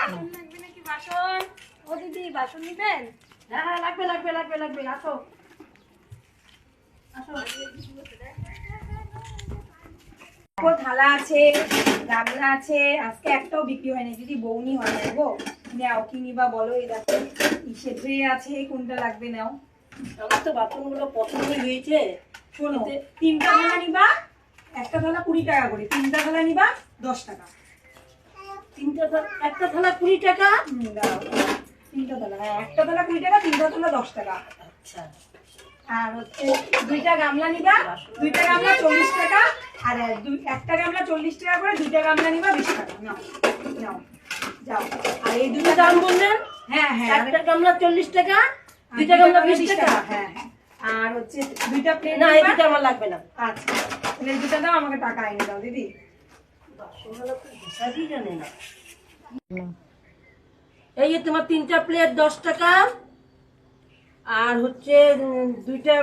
বাসন লাগবে নাকি বাসন? ও দিদি বাসন নিবেন? হ্যাঁ হ্যাঁ লাগবে লাগবে লাগবে লাগবে, আসো আসো। থালা আছে, গামলা আছে, আজকে একটাও বিক্রি হয়নি। যদি বৌনি হয় না গো, নাও কি নিবা বলো। এই দেখো ইসে ট্রে আছে, কোনটা লাগবে নাও। আমার তো বাথরুমগুলো পছন্দই হয়েছে। শোনো, তিনটা থালা নিবা, একটা থালা 20 টাকা করে। তিনটা থালা নিবা 10 টাকা। একটা থালা 20 টাকা। দাও, তিনটা থালা, হ্যাঁ একটা থালা 20 টাকা, তিনটা থালা 10 টাকা। আচ্ছা, আর হচ্ছে দুইটা গামলা নিবা, দুইটা গামলা 40 টাকা। আর একটা গামলা 40 টাকা করে, দুইটা গামলা নিবা 20 টাকা। নাও নাও যাও। আর এই দুটো দাম বললেন? হ্যাঁ হ্যাঁ, একটা গামলা 40 টাকা, দুইটা গামলা 20 টাকা। হ্যাঁ হ্যাঁ। আর হচ্ছে দুইটা প্লেট না, এই দুটো আমার লাগবে না। আচ্ছা, তাহলে এই দুটো দাও, আমাকে টাকা এনে দাও দিদি। বাসনগুলো তো হিসাবই জানে না। এই যে তোমার 3টা প্লেট 10 টাকা, আর হচ্ছে দুইটা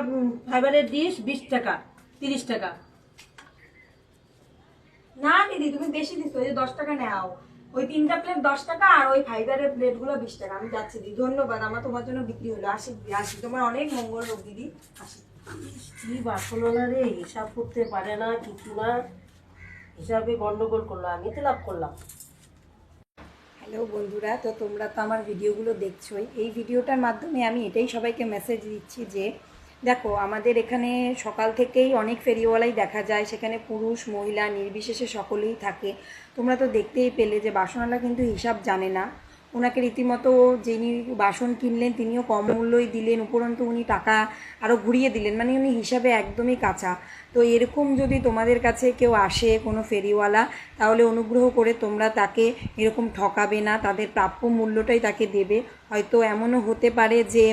ফাইবারের ডিশ 20 টাকা, 30 টাকা। না দিদি, তুমি বেশি দিচ্ছ, ওই যে 10 টাকা নাও। ওই তিনটা প্লেট 10 টাকা, আর ওই ফাইবারের প্লেট গুলো 20 টাকা। আমি যাচ্ছি দিদি, ধন্যবাদ, আমার তোমার জন্য বিক্রি হলো। আসি দিদি, আসি, তোমার অনেক মঙ্গল হোক দিদি, আসি। কি বাসনওয়ালা রে, হিসাব করতে পারে না কিছু না, হিসাবে গন্ডগোল করলো, আমি তো লাভ করলাম। হ্যালো বন্ধুরা, তো তোমরা তো আমার ভিডিওগুলো দেখছোই। এই ভিডিওটার মাধ্যমে আমি এটাই সবাইকে মেসেজ দিচ্ছি যে দেখো, আমাদের এখানে সকাল থেকেই অনেক ফেরিওয়ালাই দেখা যায়, সেখানে পুরুষ মহিলা নির্বিশেষে সকলেই থাকে। তোমরা তো দেখতেই পেলে যে বাসনওয়ালা কিন্তু হিসাব জানে না। ওনাকে রীতিমতো যিনি বাসন কিনলেন তিনিও কম মূল্যই দিলেন, উপরন্তু উনি টাকা আরও ঘুরিয়ে দিলেন, মানে উনি হিসাবে একদমই কাঁচা। তো এরকম যদি তোমাদের কাছে কেউ আসে কোনো ফেরিওয়ালা, তাহলে অনুগ্রহ করে তোমরা তাকে এরকম ঠকাবে না, তাদের প্রাপ্য মূল্যটাই তাকে দেবে। হয়তো এমনও হতে পারে যে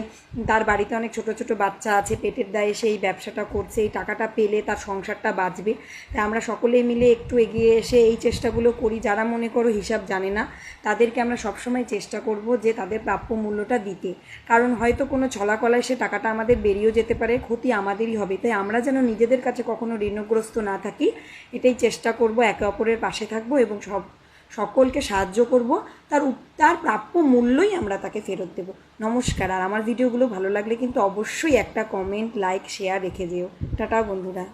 তার বাড়িতে অনেক ছোট ছোট বাচ্চা আছে, পেটের দায়ে সেই ব্যবসাটা করছে, এই টাকাটা পেলে তার সংসারটা বাঁচবে। তাই আমরা সকলে মিলে একটু এগিয়ে এসে এই চেষ্টাগুলো করি। যারা মনে করো হিসাব জানে না, তাদেরকে আমরা সবসময় চেষ্টা করব যে তাদের প্রাপ্য মূল্যটা দিতে। কারণ হয়তো কোনো ছলাকলায় সে টাকাটা আমাদের বেরিয়েও যেতে পারে, ক্ষতি আমাদেরই হবে। তাই আমরা যেন নিজেদের কাছে কখনো ঋণগ্রস্ত না থাকি, এটাই চেষ্টা করব। একে অপরের পাশে থাকবো এবং সকলকে সাহায্য করব, তার প্রাপ্য মূল্যই আমরা তাকে ফেরত দেব। নমস্কার। আর আমার ভিডিওগুলো ভালো লাগলে কিন্তু অবশ্যই একটা কমেন্ট, লাইক, শেয়ার রেখে যেও। টাটা বন্ধুরা।